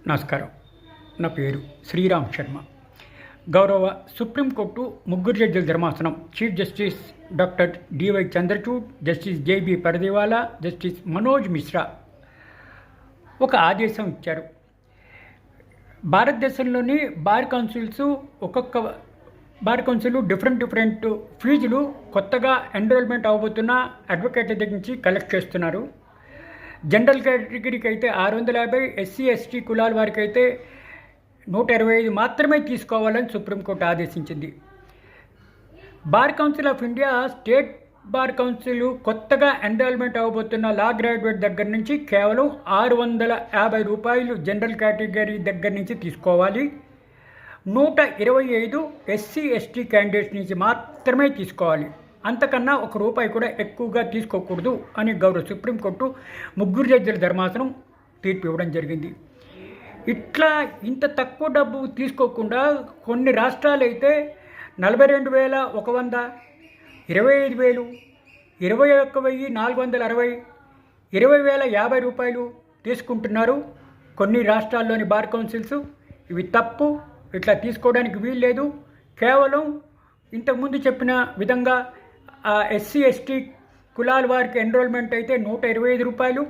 నమస్కారం. నా పేరు శ్రీరామ్ శర్మ. గౌరవ సుప్రీంకోర్టు ముగ్గురు జడ్జిల ధర్మాసనం chief justice doctor DY Chandrachud, justice JB Pardiwala, justice Manoj Mishra ఒక ఆదేశం ఇచ్చారు. భారతదేశంలోని బార్ కౌన్సిల్స్ ఒక్కొక్క బార్ కౌన్సిల్ డిఫరెంట్ ఫీజులు కొత్తగా ఎన్రోల్మెంట్ అవబోతున్న అడ్వకేట్ల దగ్గర నుంచి కలెక్ట్ చేస్తున్నారు. జనరల్ కేటగిరీకి అయితే 650, ఎస్సీ ఎస్టీ కులాల వారికి అయితే 125 మాత్రమే తీసుకోవాలని సుప్రీంకోర్టు ఆదేశించింది. Bar council of India, state bar council కొత్తగా ఎన్రోల్మెంట్ అవబోతున్న లా గ్రాడ్యుయేట్ దగ్గర నుంచి కేవలం 650 రూపాయలు జనరల్ కేటగిరీ దగ్గర నుంచి తీసుకోవాలి. 125 ఎస్సీ ఎస్టీ క్యాండిడేట్స్ నుంచి మాత్రమే తీసుకోవాలి. అంతకన్నా ₹1 కూడా ఎక్కువగా తీసుకోకూడదు అని గౌరవ సుప్రీంకోర్టు ముగ్గురు జడ్జిల ధర్మాసనం తీర్పు ఇవ్వడం జరిగింది. ఇట్లా ఇంత తక్కువ డబ్బు తీసుకోకుండా కొన్ని రాష్ట్రాలు అయితే 42,100, 25,000, 21,460, 20,050 రూపాయలు తీసుకుంటున్నారు కొన్ని రాష్ట్రాల్లోని బార్ కౌన్సిల్స్. ఇవి తప్పు. ఇట్లా తీసుకోవడానికి వీల్లేదు. కేవలం ఇంతకుముందు చెప్పిన విధంగా ఎస్సీ ఎస్టీ కులాల వారికి ఎన్రోల్మెంట్ అయితే 125 రూపాయలు,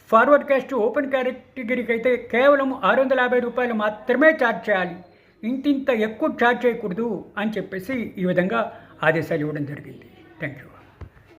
ఫార్వర్డ్ క్యాస్ట్ ఓపెన్ కేటగిరీకి అయితే కేవలం 650 రూపాయలు మాత్రమే ఛార్జ్ చేయాలి. ఇంత ఎక్కువ ఛార్జ్ చేయకూడదు అని చెప్పేసి ఈ విధంగా ఆదేశాలు ఇవ్వడం జరిగింది. Thank you.